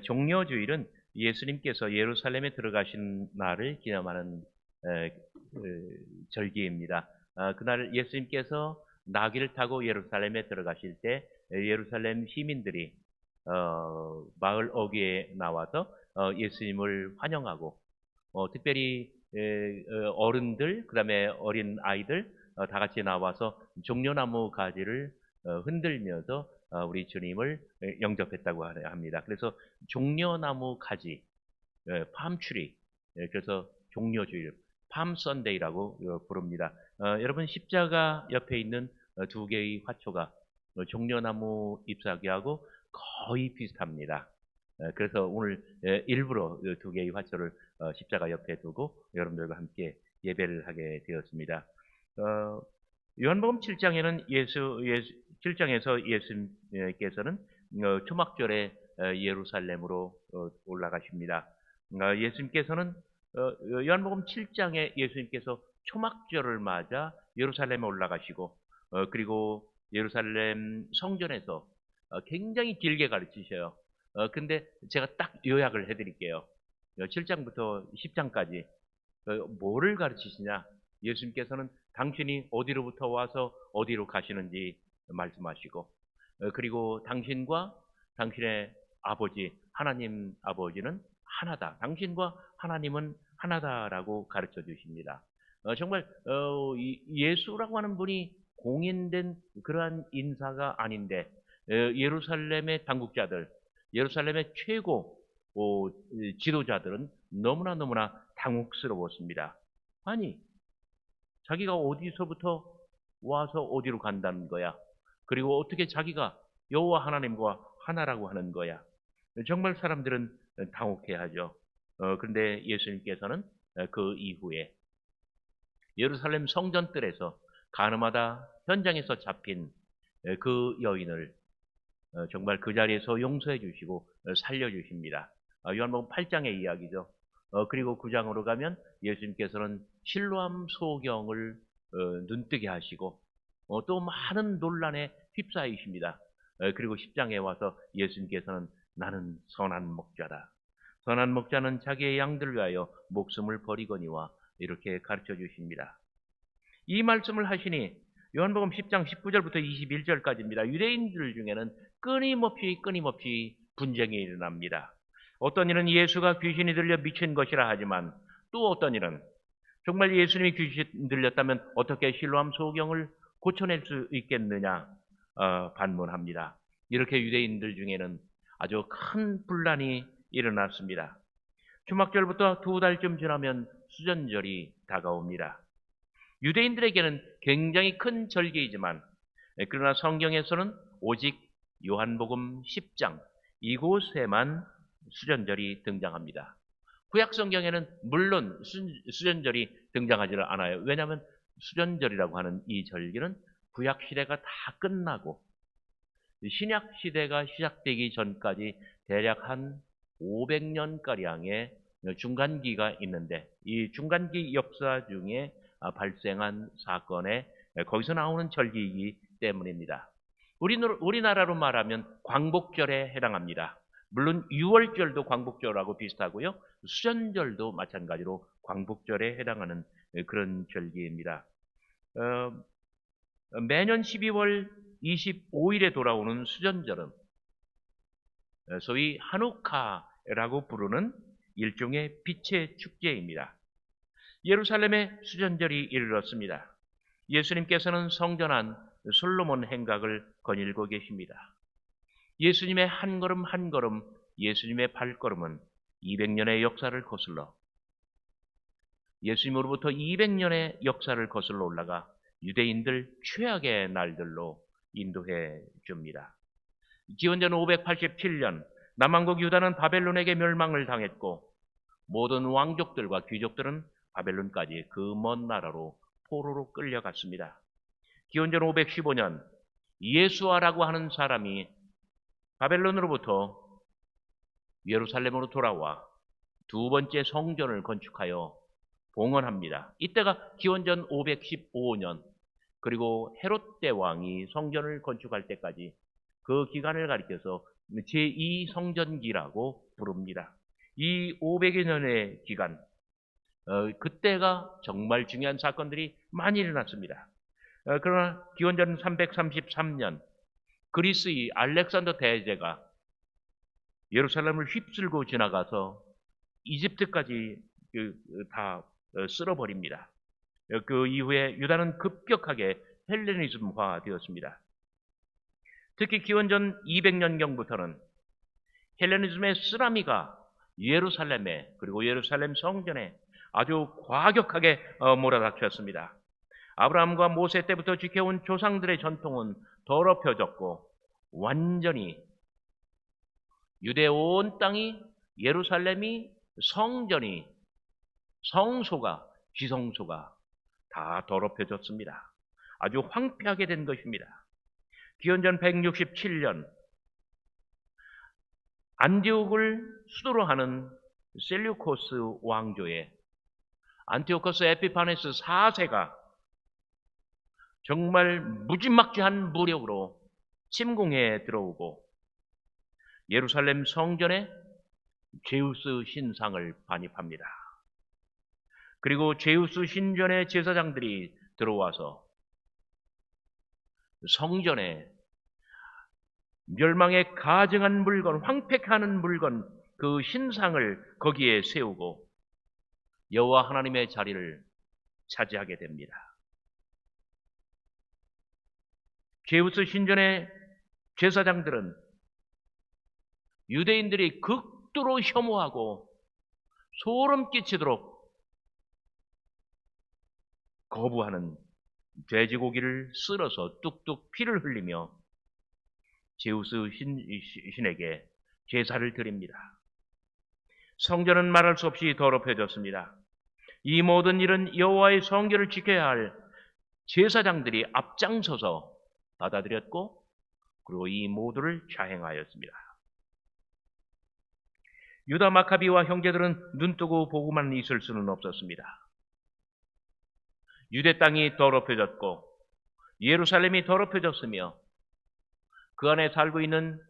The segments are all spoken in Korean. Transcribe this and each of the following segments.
종려주일은 예수님께서 예루살렘에 들어가신 날을 기념하는 절기입니다. 그날 예수님께서 나귀를 타고 예루살렘에 들어가실 때 예루살렘 시민들이 마을 어귀에 나와서 예수님을 환영하고 특별히 어른들, 그다음에 어린 아이들 다 같이 나와서 종려나무 가지를 흔들면서 우리 주님을 영접했다고 합니다. 그래서 종려나무 가지, 팜트리, 그래서 종려주일, 팜 선데이라고 부릅니다. 여러분 십자가 옆에 있는 두 개의 화초가 종려나무 잎사귀하고 거의 비슷합니다. 그래서 오늘 일부러 두 개의 화초를 십자가 옆에 두고 여러분들과 함께 예배를 하게 되었습니다. 요한복음 7장에는 7장에서 예수님께서는 초막절에 예루살렘으로 올라가십니다. 예수님께서는 요한복음 7장에 예수님께서 초막절을 맞아 예루살렘에 올라가시고 그리고 예루살렘 성전에서 굉장히 길게 가르치셔요. 근데 제가 딱 요약을 해드릴게요. 7장부터 10장까지 뭐를 가르치시냐? 예수님께서는 당신이 어디로부터 와서 어디로 가시는지 말씀하시고 그리고 당신과 당신의 아버지 하나님 아버지는 하나다. 당신과 하나님은 하나다라고 가르쳐 주십니다. 정말 예수라고 하는 분이 공인된 그러한 인사가 아닌데 예루살렘의 당국자들, 예루살렘의 최고 지도자들은 너무나 당혹스러웠습니다. 아니, 자기가 어디서부터 와서 어디로 간다는 거야? 그리고 어떻게 자기가 여호와 하나님과 하나라고 하는 거야? 정말 사람들은 당혹해하죠. 그런데 예수님께서는 그 이후에 예루살렘 성전뜰에서 가늠하다 현장에서 잡힌 그 여인을 정말 그 자리에서 용서해 주시고 살려 주십니다. 요한복음 8장의 이야기죠. 그리고 9장으로 가면 예수님께서는 실로암 소경을 눈뜨게 하시고 또 많은 논란에 휩싸이십니다. 그리고 10장에 와서 예수님께서는 나는 선한 목자다. 선한 목자는 자기의 양들을 위하여 목숨을 버리거니와 이렇게 가르쳐 주십니다. 이 말씀을 하시니 요한복음 10장 19절부터 21절까지입니다. 유대인들 중에는 끊임없이 분쟁이 일어납니다. 어떤 이는 예수가 귀신이 들려 미친 것이라 하지만 또 어떤 이는 정말 예수님이 귀신 들렸다면 어떻게 실로암 소경을 고쳐낼 수 있겠느냐 반문합니다. 이렇게 유대인들 중에는 아주 큰 분란이 일어났습니다. 초막절부터 2달쯤 지나면 수전절이 다가옵니다. 유대인들에게는 굉장히 큰 절기이지만 그러나 성경에서는 오직 요한복음 10장 이곳에만 수전절이 등장합니다. 구약 성경에는 물론 수전절이 등장하지 않아요. 왜냐하면 수전절이라고 하는 이 절기는 구약 시대가 다 끝나고 신약 시대가 시작되기 전까지 대략 한 500년가량의 중간기가 있는데 이 중간기 역사 중에 발생한 사건에 거기서 나오는 절기이기 때문입니다. 우리나라로 말하면 광복절에 해당합니다. 물론 6월절도 광복절하고 비슷하고요. 수전절도 마찬가지로 광복절에 해당하는 그런 절기입니다. 매년 12월 25일에 돌아오는 수전절은 소위 하누카라고 부르는 일종의 빛의 축제입니다. 예루살렘에 수전절이 이르렀습니다. 예수님께서는 성전 안 솔로몬 행각을 거닐고 계십니다. 예수님의 한 걸음 한 걸음, 예수님의 발걸음은 200년의 역사를 거슬러 예수님으로부터 200년의 역사를 거슬러 올라가 유대인들 최악의 날들로 인도해 줍니다. 기원전 587년 남왕국 유다는 바벨론에게 멸망을 당했고 모든 왕족들과 귀족들은 바벨론까지 그 먼 나라로 포로로 끌려갔습니다. 기원전 515년 예수아라고 하는 사람이 바벨론으로부터 예루살렘으로 돌아와 두 번째 성전을 건축하여 봉헌합니다. 이때가 기원전 515년 그리고 헤롯 대왕이 성전을 건축할 때까지 그 기간을 가리켜서 제2성전기라고 부릅니다. 이 500여 년의 기간, 그때가 정말 중요한 사건들이 많이 일어났습니다. 그러나 기원전 333년 그리스의 알렉산더 대제가 예루살렘을 휩쓸고 지나가서 이집트까지 다 쓸어버립니다. 그 이후에 유다는 급격하게 헬레니즘화 되었습니다. 특히 기원전 200년경부터는 헬레니즘의 쓰나미가 예루살렘에 그리고 예루살렘 성전에 아주 과격하게 몰아닥쳤습니다. 아브라함과 모세 때부터 지켜온 조상들의 전통은 더럽혀졌고 완전히 유대 온 땅이 예루살렘이 성전이 성소가 지성소가 다 더럽혀졌습니다. 아주 황폐하게 된 것입니다. 기원전 167년 안디옥을 수도로 하는 셀류코스 왕조의 안티오코스 에피파네스 4세가 정말 무지막지한 무력으로 침공해 들어오고 예루살렘 성전에 제우스 신상을 반입합니다. 그리고 제우스 신전의 제사장들이 들어와서 성전에 멸망에 가증한 물건, 황폐하는 물건, 그 신상을 거기에 세우고 여호와 하나님의 자리를 차지하게 됩니다. 제우스 신전의 제사장들은 유대인들이 극도로 혐오하고 소름 끼치도록 거부하는 돼지고기를 쓸어서 뚝뚝 피를 흘리며 제우스 신에게 제사를 드립니다. 성전은 말할 수 없이 더럽혀졌습니다. 이 모든 일은 여호와의 성전을 지켜야 할 제사장들이 앞장서서 받아들였고 그리고 이 모두를 자행하였습니다. 유다 마카비와 형제들은 눈뜨고 보고만 있을 수는 없었습니다. 유대 땅이 더럽혀졌고 예루살렘이 더럽혀졌으며 그 안에 살고 있는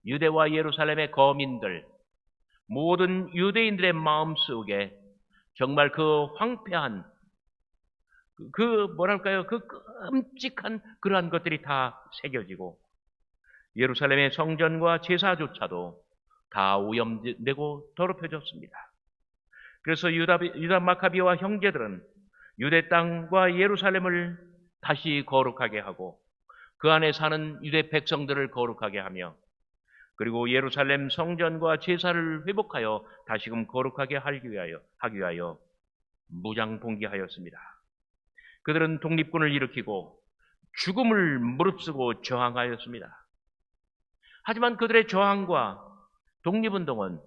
유대와 예루살렘의 거민들, 모든 유대인들의 마음속에 정말 그 황폐한 그 끔찍한 그러한 것들이 다 새겨지고 예루살렘의 성전과 제사조차도 다 오염되고 더럽혀졌습니다. 그래서 유다 마카비와 형제들은 유대 땅과 예루살렘을 다시 거룩하게 하고 그 안에 사는 유대 백성들을 거룩하게 하며 그리고 예루살렘 성전과 제사를 회복하여 다시금 거룩하게 하기 위하여 무장봉기하였습니다. 그들은 독립군을 일으키고 죽음을 무릅쓰고 저항하였습니다. 하지만 그들의 저항과 독립운동은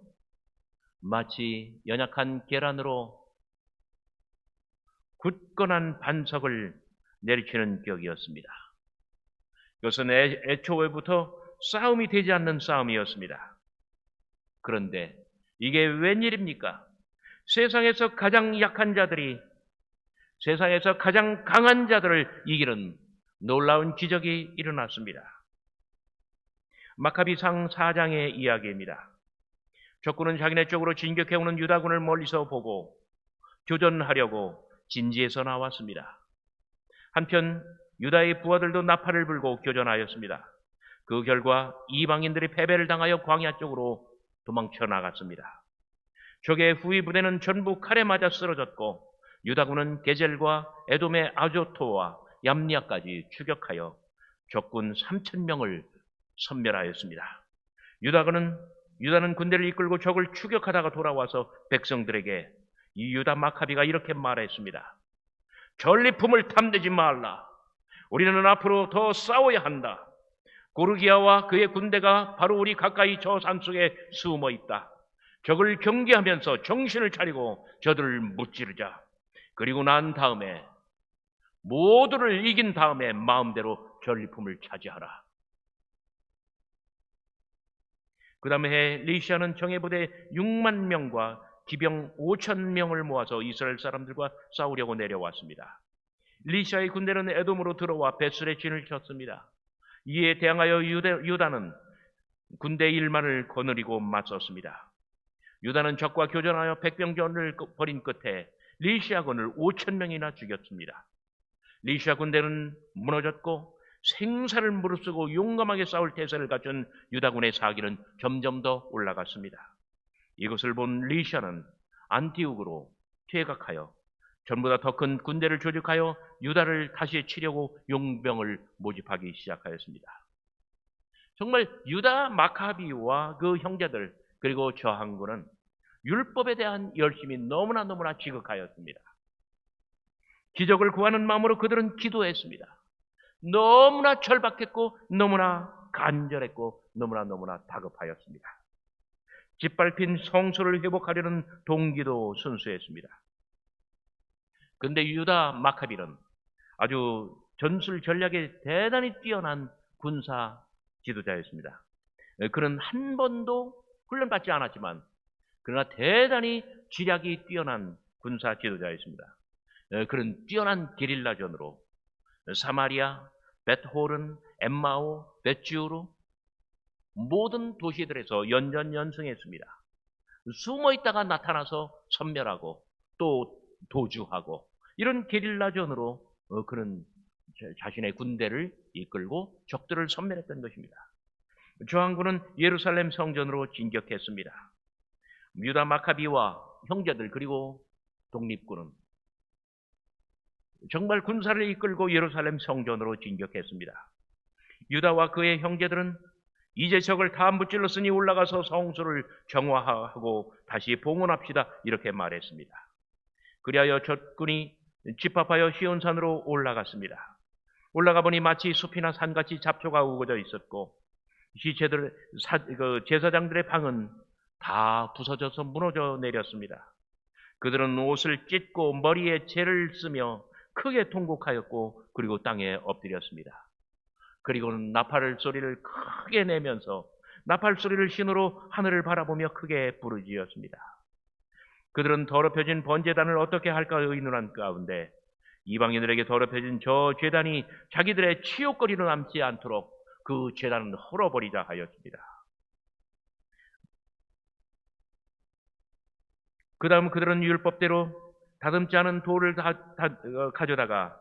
마치 연약한 계란으로 굳건한 반석을 내리치는 격이었습니다. 이것은 애초부터 싸움이 되지 않는 싸움이었습니다. 그런데 이게 웬일입니까? 세상에서 가장 약한 자들이 세상에서 가장 강한 자들을 이기는 놀라운 기적이 일어났습니다. 마카비상 4장의 이야기입니다. 적군은 자기네 쪽으로 진격해오는 유다군을 멀리서 보고 교전하려고 진지에서 나왔습니다. 한편 유다의 부하들도 나팔을 불고 교전하였습니다. 그 결과 이방인들이 패배를 당하여 광야 쪽으로 도망쳐 나갔습니다. 적의 후위 부대는 전부 칼에 맞아 쓰러졌고 유다군은 게젤과 에돔의 아조토와 얌니아까지 추격하여 적군 3,000명을 섬멸하였습니다. 유다는 군대를 이끌고 적을 추격하다가 돌아와서 백성들에게 이 유다 마카비가 이렇게 말했습니다. 전리품을 탐내지 말라. 우리는 앞으로 더 싸워야 한다. 고르기아와 그의 군대가 바로 우리 가까이 저 산속에 숨어 있다. 적을 경계하면서 정신을 차리고 저들을 무찌르자. 그리고 난 다음에 모두를 이긴 다음에 마음대로 전리품을 차지하라. 그 다음에 리시아는 정예부대 6만 명과 기병 5,000명을 모아서 이스라엘 사람들과 싸우려고 내려왔습니다. 리시아의 군대는 에돔으로 들어와 베슬에 진을 쳤습니다. 이에 대항하여 유다는 군대 일만을 거느리고 맞섰습니다. 유다는 적과 교전하여 백병전을 벌인 끝에 리시아군을 5천 명이나 죽였습니다. 리시아 군대는 무너졌고 생사를 무릅쓰고 용감하게 싸울 태세를 갖춘 유다군의 사기는 점점 더 올라갔습니다. 이것을 본 리시아는 안티옥으로 퇴각하여 전보다 더 큰 군대를 조직하여 유다를 다시 치려고 용병을 모집하기 시작하였습니다. 정말 유다 마카비와 그 형제들 그리고 저항군은 율법에 대한 열심이 너무나 지극하였습니다. 기적을 구하는 마음으로 그들은 기도했습니다. 너무나 절박했고 너무나 간절했고 너무나 다급하였습니다. 짓밟힌 성소를 회복하려는 동기도 순수했습니다. 그런데 유다 마카비는 아주 전술 전략에 대단히 뛰어난 군사 지도자였습니다. 그는 한 번도 훈련받지 않았지만 그러나 대단히 지략이 뛰어난 군사 지도자였습니다. 그런 뛰어난 게릴라전으로 사마리아, 벳호른, 엠마오, 벳지우르 모든 도시들에서 연전연승했습니다. 숨어 있다가 나타나서 섬멸하고 또 도주하고 이런 게릴라전으로 그런 자신의 군대를 이끌고 적들을 섬멸했던 것입니다. 저항군은 예루살렘 성전으로 진격했습니다. 유다 마카비와 형제들 그리고 독립군은 정말 군사를 이끌고 예루살렘 성전으로 진격했습니다. 유다와 그의 형제들은 이제 적을 다 무찔렀으니 올라가서 성소를 정화하고 다시 봉헌합시다 이렇게 말했습니다. 그리하여 적군이 집합하여 시온산으로 올라갔습니다. 올라가 보니 마치 숲이나 산같이 잡초가 우거져 있었고 시체들 제사장들의 방은 다 부서져서 무너져 내렸습니다. 그들은 옷을 찢고 머리에 재를 쓰며 크게 통곡하였고 그리고 땅에 엎드렸습니다. 그리고는 나팔 소리를 크게 내면서 나팔 소리를 신호로 하늘을 바라보며 크게 부르짖었습니다. 그들은 더럽혀진 번제단을 어떻게 할까 의논한 가운데 이방인들에게 더럽혀진 저 제단이 자기들의 치욕거리로 남지 않도록 그 제단은 헐어버리자 하였습니다. 그 다음 그들은 율법대로 다듬지 않은 돌을 가져다가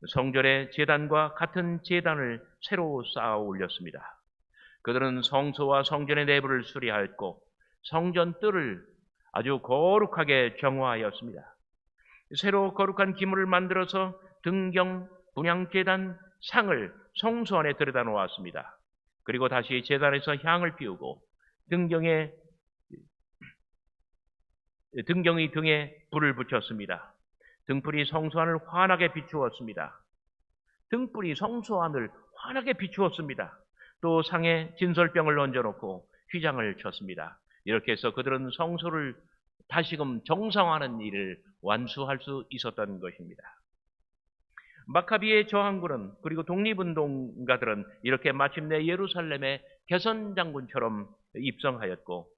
성전의 제단과 같은 제단을 새로 쌓아 올렸습니다. 그들은 성소와 성전의 내부를 수리하였고 성전 뜰을 아주 거룩하게 정화하였습니다. 새로 거룩한 기물을 만들어서 등경, 분향제단, 상을 성소 안에 들여다 놓았습니다. 그리고 다시 제단에서 향을 피우고 등경의 등에 불을 붙였습니다. 등불이 성소 안을 환하게 비추었습니다. 등불이 성소 안을 환하게 비추었습니다. 또 상에 진설병을 얹어놓고 휘장을 쳤습니다. 이렇게 해서 그들은 성소를 다시금 정상화하는 일을 완수할 수 있었던 것입니다. 마카비의 저항군은 그리고 독립운동가들은 이렇게 마침내 예루살렘의 개선 장군처럼 입성하였고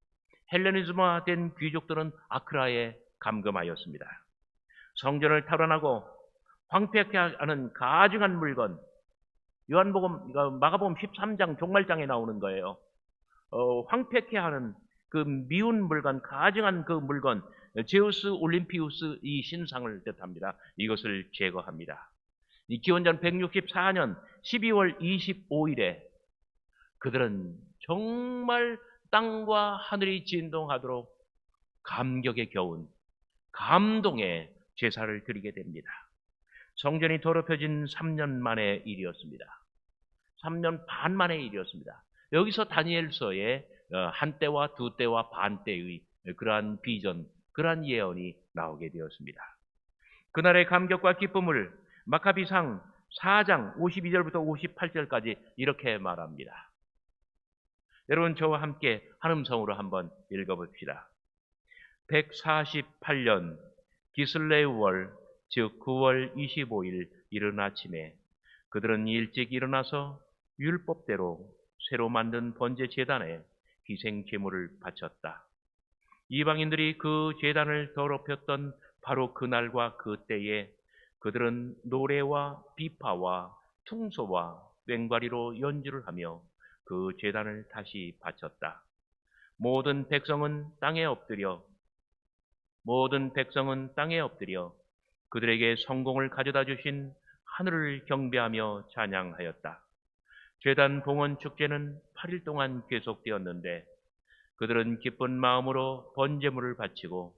헬레니즘화된 귀족들은 아크라에 감금하였습니다. 성전을 탈환하고 황폐케 하는 가증한 물건, 마가복음 13장 종말장에 나오는 거예요. 황폐케 하는 그 미운 물건, 가증한 그 물건, 제우스 올림피우스 이 신상을 뜻합니다. 이것을 제거합니다. 이 기원전 164년 12월 25일에 그들은 정말 땅과 하늘이 진동하도록 감격에 겨운 감동의 제사를 드리게 됩니다. 성전이 더럽혀진 3년 만의 일이었습니다. 3년 반 만의 일이었습니다. 여기서 다니엘서에 한 때와 두 때와 반 때의 그러한 비전, 그러한 예언이 나오게 되었습니다. 그날의 감격과 기쁨을 마카비상 4장 52절부터 58절까지 이렇게 말합니다. 여러분 저와 함께 한음성으로 한번 읽어봅시다. 148년 기슬레우월 즉 9월 25일 이른 아침에 그들은 일찍 일어나서 율법대로 새로 만든 번제 제단에 희생 제물을 바쳤다. 이방인들이 그 제단을 더럽혔던 바로 그날과 그때에 그들은 노래와 비파와 퉁소와 꽹과리로 연주를 하며 그 제단을 다시 바쳤다. 모든 백성은 땅에 엎드려 그들에게 성공을 가져다 주신 하늘을 경배하며 찬양하였다. 제단 봉헌 축제는 8일 동안 계속되었는데 그들은 기쁜 마음으로 번제물을 바치고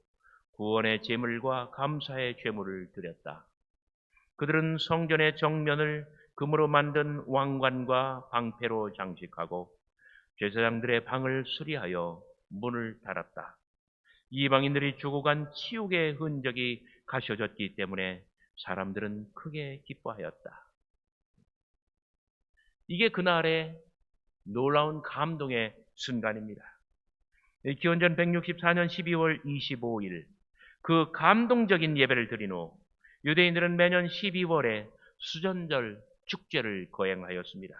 구원의 제물과 감사의 제물을 드렸다. 그들은 성전의 정면을 금으로 만든 왕관과 방패로 장식하고 제사장들의 방을 수리하여 문을 닫았다. 이방인들이 죽어간 치욕의 흔적이 가셔졌기 때문에 사람들은 크게 기뻐하였다. 이게 그날의 놀라운 감동의 순간입니다. 기원전 164년 12월 25일 그 감동적인 예배를 드린 후 유대인들은 매년 12월에 수전절 축제를 거행하였습니다.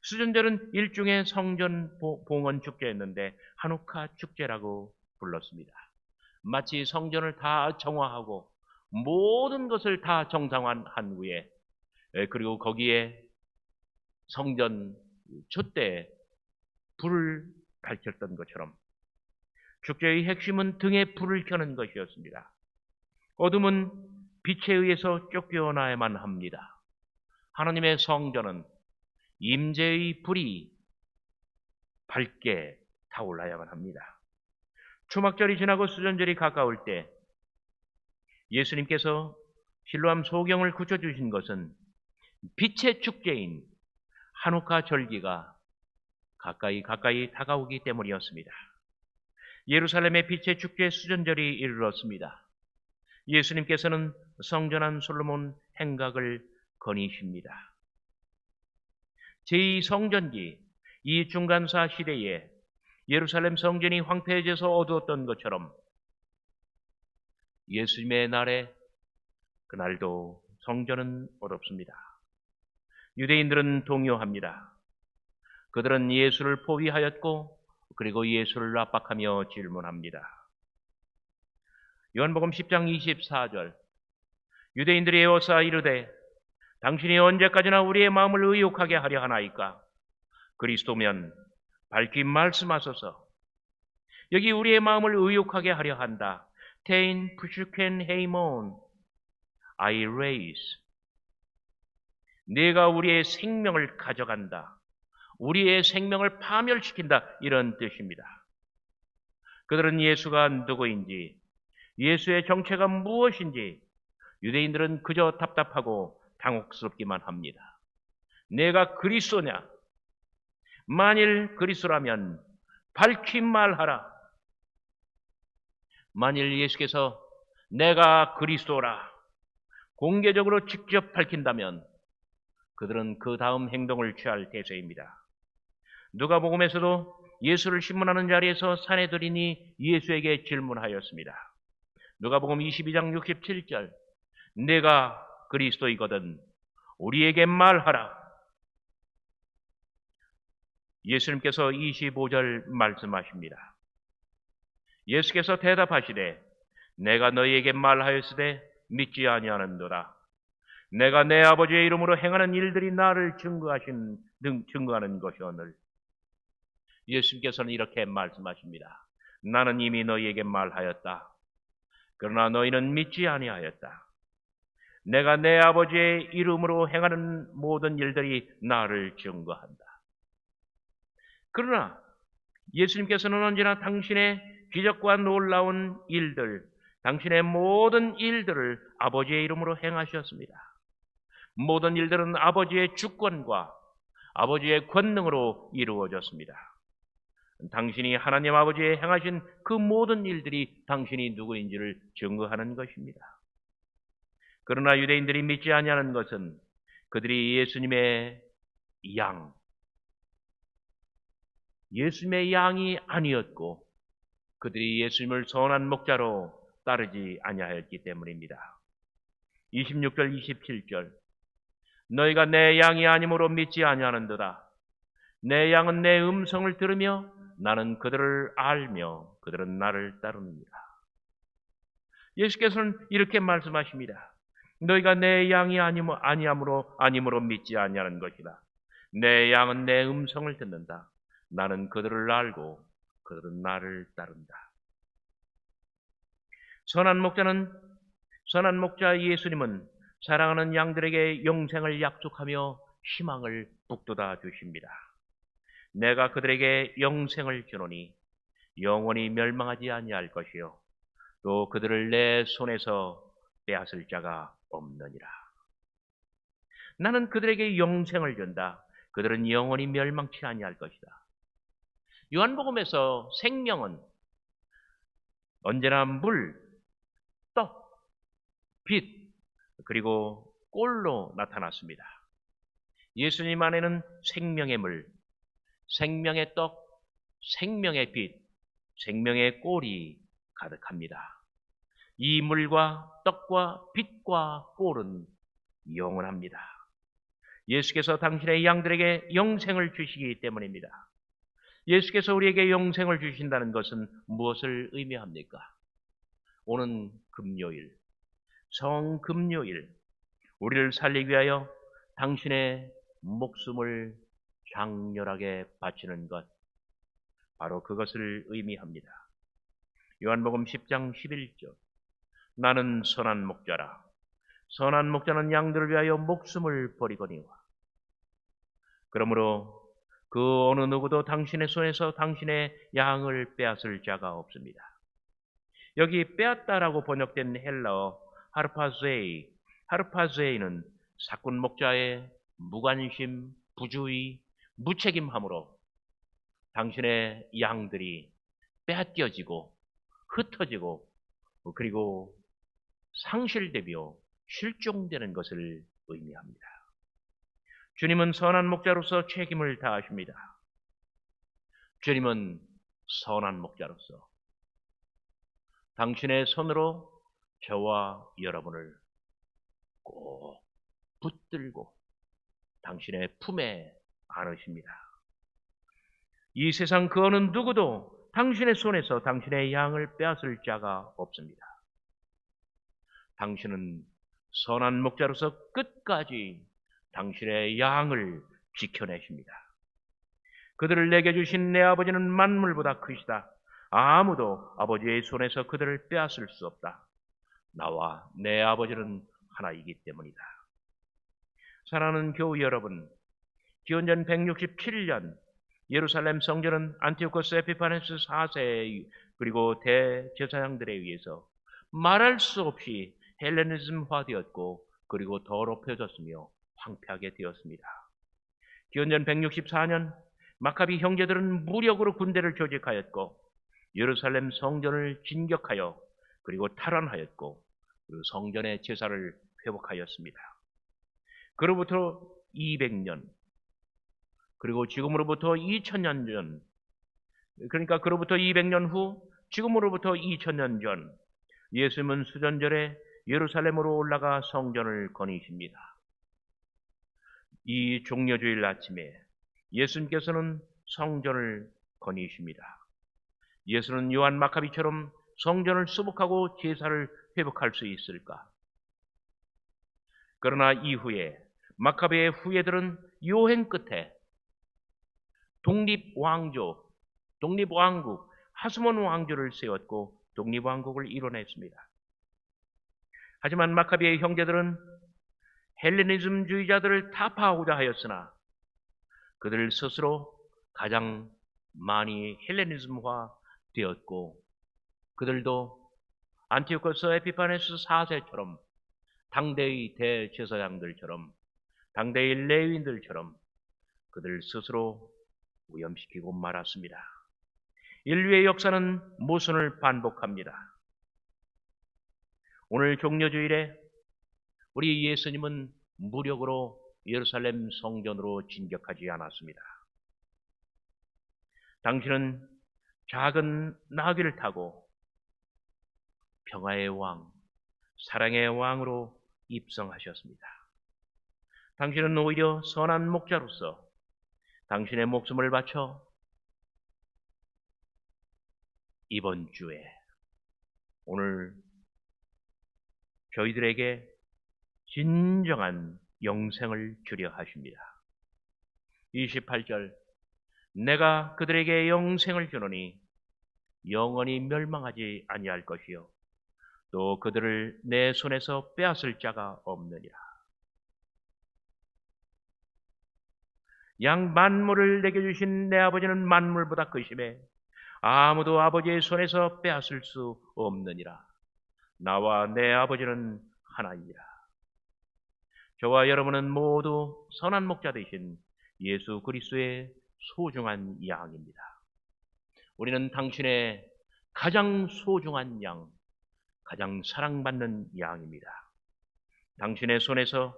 수전절은 일종의 성전 봉헌 축제였는데 하누카 축제라고 불렀습니다. 마치 성전을 다 정화하고 모든 것을 다 정상화한 후에 그리고 거기에 성전 촛대에 불을 밝혔던 것처럼 축제의 핵심은 등에 불을 켜는 것이었습니다. 어둠은 빛에 의해서 쫓겨나야만 합니다. 하나님의 성전은 임재의 불이 밝게 타올라야만 합니다. 초막절이 지나고 수전절이 가까울 때 예수님께서 실로암 소경을 굳혀주신 것은 빛의 축제인 하누카 절기가 가까이 다가오기 때문이었습니다. 예루살렘의 빛의 축제 수전절이 이르렀습니다. 예수님께서는 성전한 솔로몬 행각을 거니십니다. 제2성전기 이 중간사 시대에 예루살렘 성전이 황폐해져서 어두웠던 것처럼 예수님의 날에 그날도 성전은 어둡습니다. 유대인들은 동요합니다. 그들은 예수를 포위하였고 그리고 예수를 압박하며 질문합니다. 요한복음 10장 24절 유대인들이 에워싸 이르되 당신이 언제까지나 우리의 마음을 의욕하게 하려 하나이까? 그리스도면 밝히 말씀하소서. 여기 우리의 마음을 의욕하게 하려 한다. 테인 푸슈켄 헤이몬 아이레이스 내가 우리의 생명을 가져간다. 우리의 생명을 파멸시킨다. 이런 뜻입니다. 그들은 예수가 누구인지 예수의 정체가 무엇인지 유대인들은 그저 답답하고 당혹스럽기만 합니다. 내가 그리스도냐? 만일 그리스도라면 밝히 말하라. 만일 예수께서 내가 그리스도라 공개적으로 직접 밝힌다면 그들은 그 다음 행동을 취할 대세입니다. 누가복음에서도 예수를 신문하는 자리에서 사내들인이 예수에게 질문하였습니다. 누가복음 22장 67절 내가 그리스도이거든 우리에게 말하라. 예수님께서 25절 말씀하십니다. 예수께서 대답하시되 내가 너희에게 말하였으되 믿지 아니하는도다. 내가 내 아버지의 이름으로 행하는 일들이 나를 증거하는 것이오늘. 예수님께서는 이렇게 말씀하십니다. 나는 이미 너희에게 말하였다. 그러나 너희는 믿지 아니하였다. 내가 내 아버지의 이름으로 행하는 모든 일들이 나를 증거한다. 그러나 예수님께서는 언제나 당신의 기적과 놀라운 일들, 당신의 모든 일들을 아버지의 이름으로 행하셨습니다. 모든 일들은 아버지의 주권과 아버지의 권능으로 이루어졌습니다. 당신이 하나님 아버지의 행하신 그 모든 일들이 당신이 누구인지를 증거하는 것입니다. 그러나 유대인들이 믿지 아니하는 것은 그들이 예수님의 양이 아니었고 그들이 예수님을 선한 목자로 따르지 아니하였기 때문입니다. 26절 27절 너희가 내 양이 아니므로 믿지 아니하는도다. 내 양은 내 음성을 들으며 나는 그들을 알며 그들은 나를 따릅니다. 예수께서는 이렇게 말씀하십니다. 너희가 내 양이 아니므로 믿지 아니하는 것이다. 내 양은 내 음성을 듣는다. 나는 그들을 알고 그들은 나를 따른다. 선한 목자 예수님은 사랑하는 양들에게 영생을 약속하며 희망을 북돋아 주십니다. 내가 그들에게 영생을 주노니 영원히 멸망하지 아니할 것이요 또 그들을 내 손에서 빼앗을 자가 없느니라. 나는 그들에게 영생을 준다. 그들은 영원히 멸망치 아니할 것이다. 요한복음에서 생명은 언제나 물, 떡, 빛, 그리고 꼴로 나타났습니다. 예수님 안에는 생명의 물, 생명의 떡, 생명의 빛, 생명의 꼴이 가득합니다. 이 물과 떡과 빛과 꼴은 영원합니다. 예수께서 당신의 양들에게 영생을 주시기 때문입니다. 예수께서 우리에게 영생을 주신다는 것은 무엇을 의미합니까? 오는 금요일, 성금요일, 우리를 살리기 위하여 당신의 목숨을 장렬하게 바치는 것, 바로 그것을 의미합니다. 요한복음 10장 11절, 나는 선한 목자라. 선한 목자는 양들을 위하여 목숨을 버리거니와. 그러므로 그 어느 누구도 당신의 손에서 당신의 양을 빼앗을 자가 없습니다. 여기 빼앗다라고 번역된 헬라어 하르파제이는 사꾼 목자의 무관심, 부주의, 무책임함으로 당신의 양들이 빼앗겨지고 흩어지고 그리고 상실되며 실종되는 것을 의미합니다. 주님은 선한 목자로서 책임을 다하십니다. 주님은 선한 목자로서 당신의 손으로 저와 여러분을 꼭 붙들고 당신의 품에 안으십니다. 이 세상 그 어느 누구도 당신의 손에서 당신의 양을 빼앗을 자가 없습니다. 당신은 선한 목자로서 끝까지 당신의 양을 지켜내십니다. 그들을 내게 주신 내 아버지는 만물보다 크시다. 아무도 아버지의 손에서 그들을 빼앗을 수 없다. 나와 내 아버지는 하나이기 때문이다. 사랑하는 교우 여러분, 기원전 167년 예루살렘 성전은 안티오코스 에피파네스 4세 그리고 대제사장들에 의해서 말할 수 없이 헬레니즘화되었고 그리고 더럽혀졌으며 황폐하게 되었습니다. 기원전 164년 마카비 형제들은 무력으로 군대를 조직하였고 예루살렘 성전을 진격하여 그리고 탈환하였고 그리고 성전의 제사를 회복하였습니다. 그로부터 200년 그리고 지금으로부터 2000년 전, 그러니까 그로부터 200년 후 지금으로부터 2000년 전 예수님은 수전절에 예루살렘으로 올라가 성전을 거니십니다. 이 종려주일 아침에 예수님께서는 성전을 거니십니다. 예수는 요한 마카비처럼 성전을 수복하고 제사를 회복할 수 있을까? 그러나 이후에 마카베의 후예들은 요행 끝에 독립왕국, 하스몬 왕조를 세웠고 독립왕국을 이뤄냈습니다. 하지만 마카베의 형제들은 헬레니즘주의자들을 타파하고자 하였으나 그들 스스로 가장 많이 헬레니즘화 되었고 그들도 안티오코스 에피파네스 4세처럼 당대의 대제사장들처럼 당대의 레위인들처럼 그들 스스로 오염시키고 말았습니다. 인류의 역사는 모순을 반복합니다. 오늘 종려주일에 우리 예수님은 무력으로 예루살렘 성전으로 진격하지 않았습니다. 당신은 작은 나귀를 타고 평화의 왕, 사랑의 왕으로 입성하셨습니다. 당신은 오히려 선한 목자로서 당신의 목숨을 바쳐 이번 주에 오늘 저희들에게 진정한 영생을 주려 하십니다. 28절 내가 그들에게 영생을 주노니 영원히 멸망하지 아니할 것이요 또 그들을 내 손에서 빼앗을 자가 없느니라. 양 만물을 내게 주신 내 아버지는 만물보다 크심에 아무도 아버지의 손에서 빼앗을 수 없느니라. 나와 내 아버지는 하나이니라. 저와 여러분은 모두 선한 목자 되신 예수 그리스도의 소중한 양입니다. 우리는 당신의 가장 소중한 양, 가장 사랑받는 양입니다. 당신의 손에서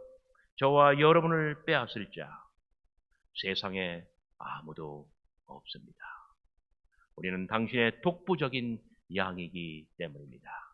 저와 여러분을 빼앗을 자 세상에 아무도 없습니다. 우리는 당신의 독보적인 양이기 때문입니다.